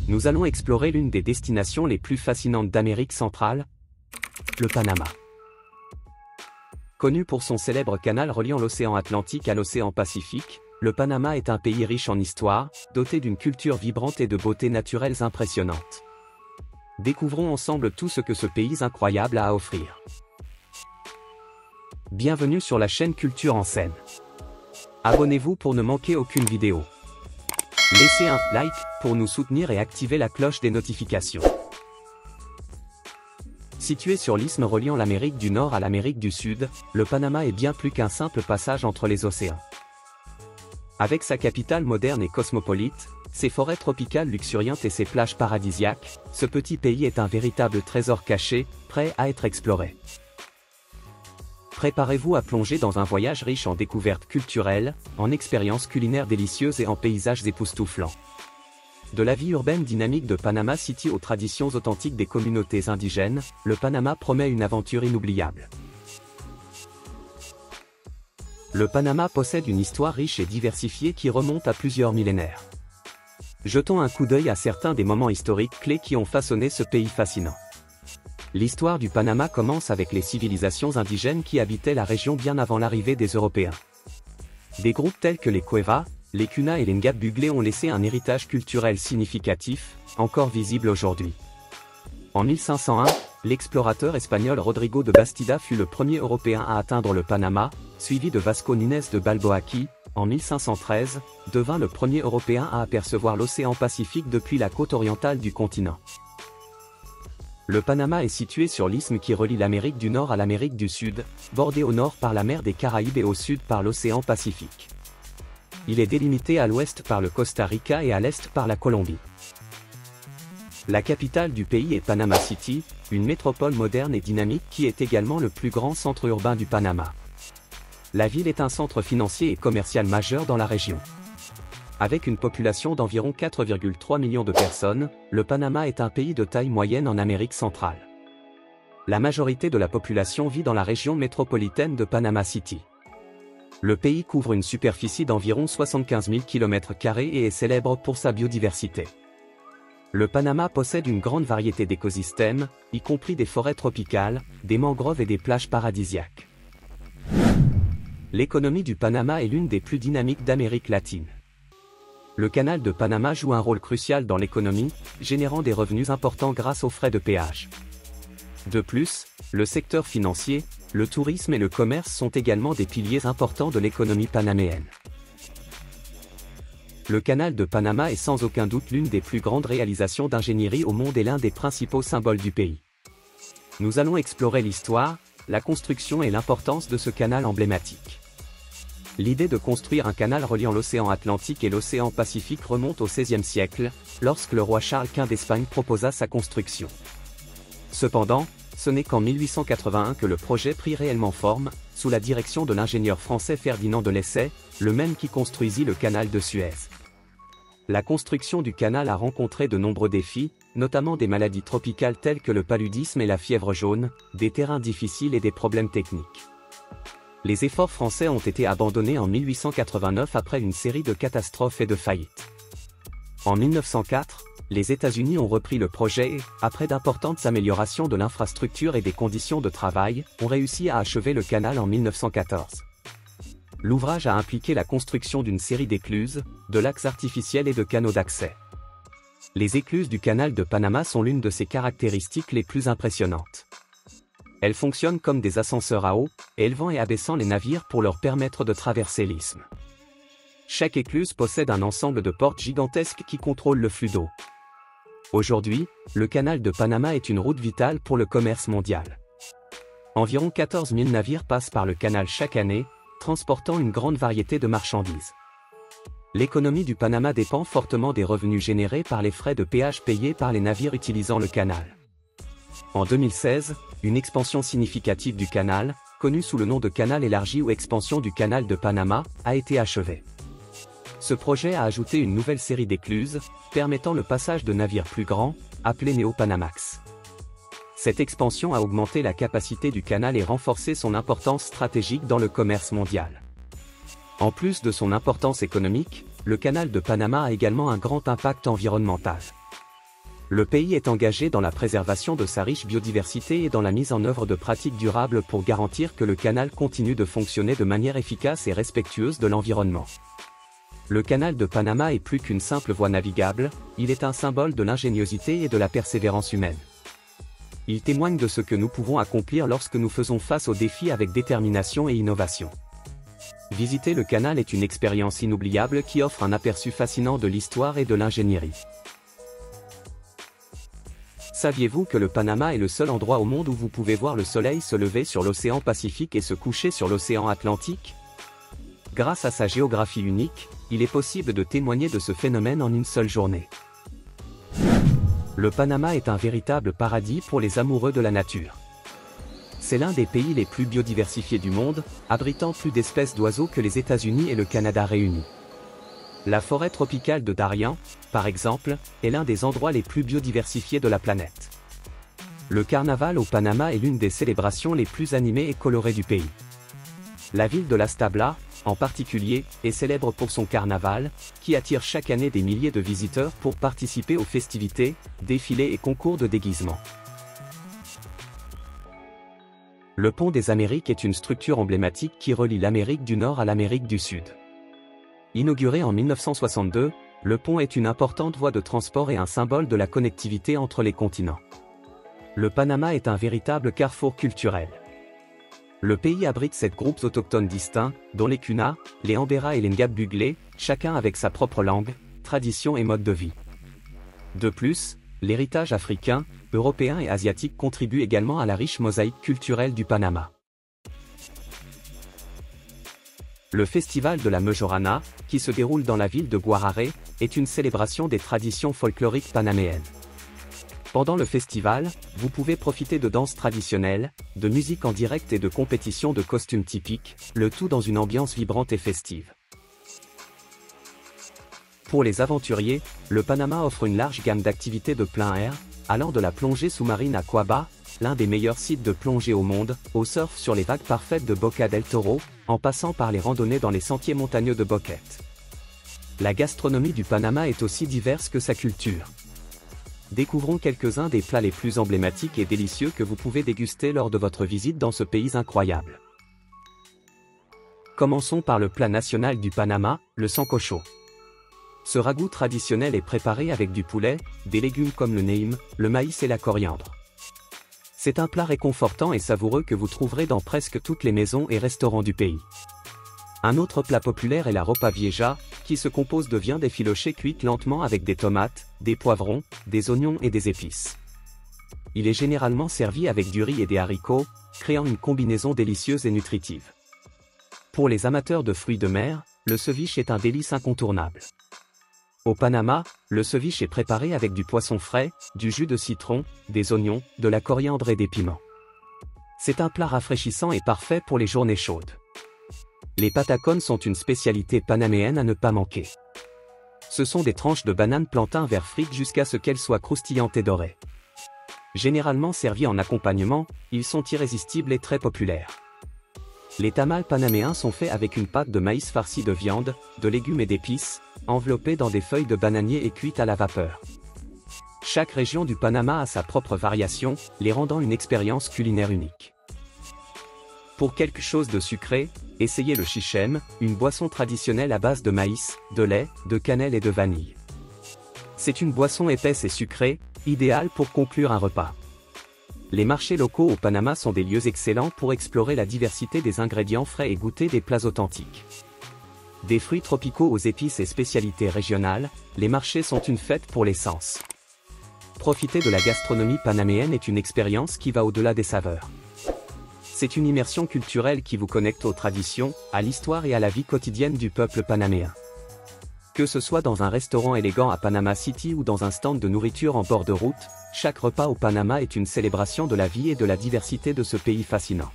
Nous allons explorer l'une des destinations les plus fascinantes d'Amérique centrale, le Panama. Connu pour son célèbre canal reliant l'océan Atlantique à l'océan Pacifique, le Panama est un pays riche en histoire, doté d'une culture vibrante et de beautés naturelles impressionnantes. Découvrons ensemble tout ce que ce pays incroyable a à offrir. Bienvenue sur la chaîne Culture en Scène. Abonnez-vous pour ne manquer aucune vidéo. Laissez un like pour nous soutenir et activez la cloche des notifications. Situé sur l'isthme reliant l'Amérique du Nord à l'Amérique du Sud, le Panama est bien plus qu'un simple passage entre les océans. Avec sa capitale moderne et cosmopolite, ses forêts tropicales luxuriantes et ses plages paradisiaques, ce petit pays est un véritable trésor caché, prêt à être exploré. Préparez-vous à plonger dans un voyage riche en découvertes culturelles, en expériences culinaires délicieuses et en paysages époustouflants. De la vie urbaine dynamique de Panama City aux traditions authentiques des communautés indigènes, le Panama promet une aventure inoubliable. Le Panama possède une histoire riche et diversifiée qui remonte à plusieurs millénaires. Jetons un coup d'œil à certains des moments historiques clés qui ont façonné ce pays fascinant. L'histoire du Panama commence avec les civilisations indigènes qui habitaient la région bien avant l'arrivée des Européens. Des groupes tels que les Cuevas, les Cuna et les Ngab-Buglé ont laissé un héritage culturel significatif, encore visible aujourd'hui. En 1501, l'explorateur espagnol Rodrigo de Bastida fut le premier Européen à atteindre le Panama, suivi de Vasco Núñez de Balboa qui, en 1513, devint le premier Européen à apercevoir l'océan Pacifique depuis la côte orientale du continent. Le Panama est situé sur l'isthme qui relie l'Amérique du Nord à l'Amérique du Sud, bordé au nord par la mer des Caraïbes et au sud par l'océan Pacifique. Il est délimité à l'ouest par le Costa Rica et à l'est par la Colombie. La capitale du pays est Panama City, une métropole moderne et dynamique qui est également le plus grand centre urbain du Panama. La ville est un centre financier et commercial majeur dans la région. Avec une population d'environ 4,3 millions de personnes, le Panama est un pays de taille moyenne en Amérique centrale. La majorité de la population vit dans la région métropolitaine de Panama City. Le pays couvre une superficie d'environ 75 000 km² et est célèbre pour sa biodiversité. Le Panama possède une grande variété d'écosystèmes, y compris des forêts tropicales, des mangroves et des plages paradisiaques. L'économie du Panama est l'une des plus dynamiques d'Amérique latine. Le canal de Panama joue un rôle crucial dans l'économie, générant des revenus importants grâce aux frais de péage. De plus, le secteur financier, le tourisme et le commerce sont également des piliers importants de l'économie panaméenne. Le canal de Panama est sans aucun doute l'une des plus grandes réalisations d'ingénierie au monde et l'un des principaux symboles du pays. Nous allons explorer l'histoire, la construction et l'importance de ce canal emblématique. L'idée de construire un canal reliant l'océan Atlantique et l'océan Pacifique remonte au XVIe siècle, lorsque le roi Charles Quint d'Espagne proposa sa construction. Cependant, ce n'est qu'en 1881 que le projet prit réellement forme, sous la direction de l'ingénieur français Ferdinand de Lesseps, le même qui construisit le canal de Suez. La construction du canal a rencontré de nombreux défis, notamment des maladies tropicales telles que le paludisme et la fièvre jaune, des terrains difficiles et des problèmes techniques. Les efforts français ont été abandonnés en 1889 après une série de catastrophes et de faillites. En 1904, les États-Unis ont repris le projet et, après d'importantes améliorations de l'infrastructure et des conditions de travail, ont réussi à achever le canal en 1914. L'ouvrage a impliqué la construction d'une série d'écluses, de lacs artificiels et de canaux d'accès. Les écluses du canal de Panama sont l'une de ses caractéristiques les plus impressionnantes. Elles fonctionnent comme des ascenseurs à eau, élevant et abaissant les navires pour leur permettre de traverser l'isthme. Chaque écluse possède un ensemble de portes gigantesques qui contrôlent le flux d'eau. Aujourd'hui, le canal de Panama est une route vitale pour le commerce mondial. Environ 14 000 navires passent par le canal chaque année, transportant une grande variété de marchandises. L'économie du Panama dépend fortement des revenus générés par les frais de péage payés par les navires utilisant le canal. En 2016, une expansion significative du canal, connue sous le nom de canal élargi ou expansion du canal de Panama, a été achevée. Ce projet a ajouté une nouvelle série d'écluses, permettant le passage de navires plus grands, appelés Néo-Panamax. Cette expansion a augmenté la capacité du canal et renforcé son importance stratégique dans le commerce mondial. En plus de son importance économique, le canal de Panama a également un grand impact environnemental. Le pays est engagé dans la préservation de sa riche biodiversité et dans la mise en œuvre de pratiques durables pour garantir que le canal continue de fonctionner de manière efficace et respectueuse de l'environnement. Le canal de Panama est plus qu'une simple voie navigable, il est un symbole de l'ingéniosité et de la persévérance humaine. Il témoigne de ce que nous pouvons accomplir lorsque nous faisons face aux défis avec détermination et innovation. Visiter le canal est une expérience inoubliable qui offre un aperçu fascinant de l'histoire et de l'ingénierie. Saviez-vous que le Panama est le seul endroit au monde où vous pouvez voir le soleil se lever sur l'océan Pacifique et se coucher sur l'océan Atlantique? Grâce à sa géographie unique, il est possible de témoigner de ce phénomène en une seule journée. Le Panama est un véritable paradis pour les amoureux de la nature. C'est l'un des pays les plus biodiversifiés du monde, abritant plus d'espèces d'oiseaux que les États-Unis et le Canada réunis. La forêt tropicale de Darien, par exemple, est l'un des endroits les plus biodiversifiés de la planète. Le carnaval au Panama est l'une des célébrations les plus animées et colorées du pays. La ville de Las Tablas, en particulier, est célèbre pour son carnaval, qui attire chaque année des milliers de visiteurs pour participer aux festivités, défilés et concours de déguisement. Le pont des Amériques est une structure emblématique qui relie l'Amérique du Nord à l'Amérique du Sud. Inauguré en 1962, le pont est une importante voie de transport et un symbole de la connectivité entre les continents. Le Panama est un véritable carrefour culturel. Le pays abrite 7 groupes autochtones distincts, dont les Kuna, les Embera et les Ngab-Buglé, chacun avec sa propre langue, tradition et mode de vie. De plus, l'héritage africain, européen et asiatique contribue également à la riche mosaïque culturelle du Panama. Le festival de la Mejorana, qui se déroule dans la ville de Guararé, est une célébration des traditions folkloriques panaméennes. Pendant le festival, vous pouvez profiter de danses traditionnelles, de musique en direct et de compétitions de costumes typiques, le tout dans une ambiance vibrante et festive. Pour les aventuriers, le Panama offre une large gamme d'activités de plein air, allant de la plongée sous-marine à Quaba, l'un des meilleurs sites de plongée au monde, au surf sur les vagues parfaites de Boca del Toro, en passant par les randonnées dans les sentiers montagneux de Boquete. La gastronomie du Panama est aussi diverse que sa culture. Découvrons quelques-uns des plats les plus emblématiques et délicieux que vous pouvez déguster lors de votre visite dans ce pays incroyable. Commençons par le plat national du Panama, le sancocho. Ce ragoût traditionnel est préparé avec du poulet, des légumes comme le neim, le maïs et la coriandre. C'est un plat réconfortant et savoureux que vous trouverez dans presque toutes les maisons et restaurants du pays. Un autre plat populaire est la ropa vieja, qui se compose de viande effilochée cuite lentement avec des tomates, des poivrons, des oignons et des épices. Il est généralement servi avec du riz et des haricots, créant une combinaison délicieuse et nutritive. Pour les amateurs de fruits de mer, le ceviche est un délice incontournable. Au Panama, le ceviche est préparé avec du poisson frais, du jus de citron, des oignons, de la coriandre et des piments. C'est un plat rafraîchissant et parfait pour les journées chaudes. Les patacones sont une spécialité panaméenne à ne pas manquer. Ce sont des tranches de banane plantain vert frites jusqu'à ce qu'elles soient croustillantes et dorées. Généralement servis en accompagnement, ils sont irrésistibles et très populaires. Les tamales panaméens sont faits avec une pâte de maïs farcie de viande, de légumes et d'épices, enveloppée dans des feuilles de bananier et cuite à la vapeur. Chaque région du Panama a sa propre variation, les rendant une expérience culinaire unique. Pour quelque chose de sucré, essayez le chichem, une boisson traditionnelle à base de maïs, de lait, de cannelle et de vanille. C'est une boisson épaisse et sucrée, idéale pour conclure un repas. Les marchés locaux au Panama sont des lieux excellents pour explorer la diversité des ingrédients frais et goûter des plats authentiques. Des fruits tropicaux aux épices et spécialités régionales, les marchés sont une fête pour les sens. Profiter de la gastronomie panaméenne est une expérience qui va au-delà des saveurs. C'est une immersion culturelle qui vous connecte aux traditions, à l'histoire et à la vie quotidienne du peuple panaméen. Que ce soit dans un restaurant élégant à Panama City ou dans un stand de nourriture en bord de route, chaque repas au Panama est une célébration de la vie et de la diversité de ce pays fascinant.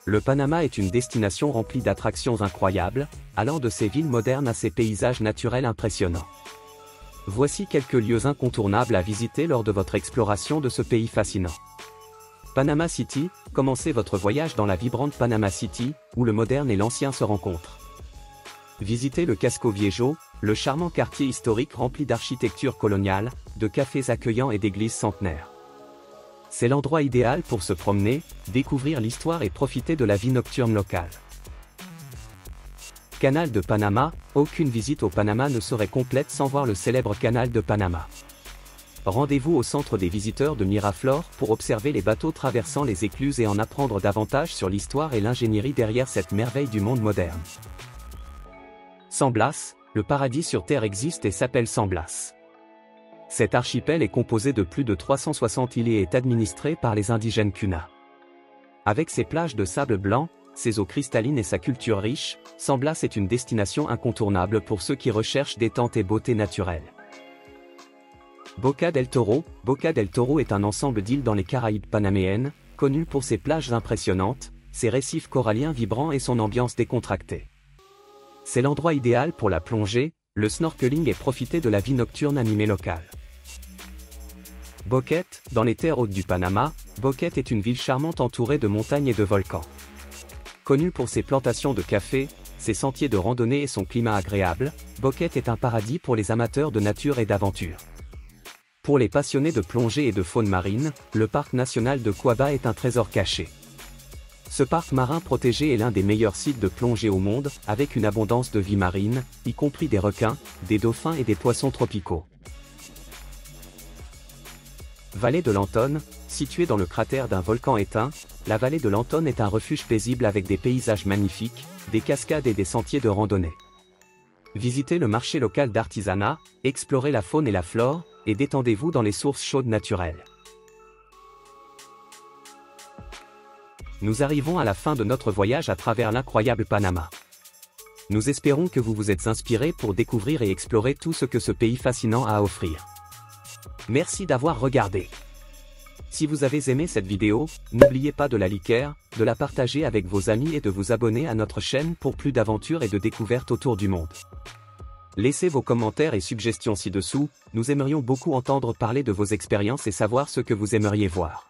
Le Panama est une destination remplie d'attractions incroyables, allant de ses villes modernes à ses paysages naturels impressionnants. Voici quelques lieux incontournables à visiter lors de votre exploration de ce pays fascinant. Panama City, commencez votre voyage dans la vibrante Panama City, où le moderne et l'ancien se rencontrent. Visitez le Casco Viejo, le charmant quartier historique rempli d'architecture coloniale, de cafés accueillants et d'églises centenaires. C'est l'endroit idéal pour se promener, découvrir l'histoire et profiter de la vie nocturne locale. Canal de Panama, aucune visite au Panama ne serait complète sans voir le célèbre canal de Panama. Rendez-vous au centre des visiteurs de Miraflores pour observer les bateaux traversant les écluses et en apprendre davantage sur l'histoire et l'ingénierie derrière cette merveille du monde moderne. San Blas, le paradis sur Terre existe et s'appelle San Blas. Cet archipel est composé de plus de 360 îles et est administré par les indigènes Kuna. Avec ses plages de sable blanc, ses eaux cristallines et sa culture riche, San Blas est une destination incontournable pour ceux qui recherchent détente et beauté naturelle. Boca del Toro est un ensemble d'îles dans les Caraïbes panaméennes, connu pour ses plages impressionnantes, ses récifs coralliens vibrants et son ambiance décontractée. C'est l'endroit idéal pour la plongée, le snorkeling et profiter de la vie nocturne animée locale. Boquete, dans les terres hautes du Panama, Boquete est une ville charmante entourée de montagnes et de volcans. Connue pour ses plantations de café, ses sentiers de randonnée et son climat agréable, Boquete est un paradis pour les amateurs de nature et d'aventure. Pour les passionnés de plongée et de faune marine, le parc national de Cuaba est un trésor caché. Ce parc marin protégé est l'un des meilleurs sites de plongée au monde, avec une abondance de vie marine, y compris des requins, des dauphins et des poissons tropicaux. Vallée de Lantone, située dans le cratère d'un volcan éteint, la vallée de Lantone est un refuge paisible avec des paysages magnifiques, des cascades et des sentiers de randonnée. Visitez le marché local d'artisanat, explorez la faune et la flore, et détendez-vous dans les sources chaudes naturelles. Nous arrivons à la fin de notre voyage à travers l'incroyable Panama. Nous espérons que vous vous êtes inspirés pour découvrir et explorer tout ce que ce pays fascinant a à offrir. Merci d'avoir regardé. Si vous avez aimé cette vidéo, n'oubliez pas de la liker, de la partager avec vos amis et de vous abonner à notre chaîne pour plus d'aventures et de découvertes autour du monde. Laissez vos commentaires et suggestions ci-dessous, nous aimerions beaucoup entendre parler de vos expériences et savoir ce que vous aimeriez voir.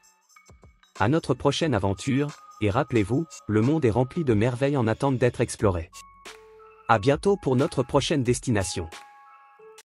À notre prochaine aventure, et rappelez-vous, le monde est rempli de merveilles en attente d'être explorées. À bientôt pour notre prochaine destination.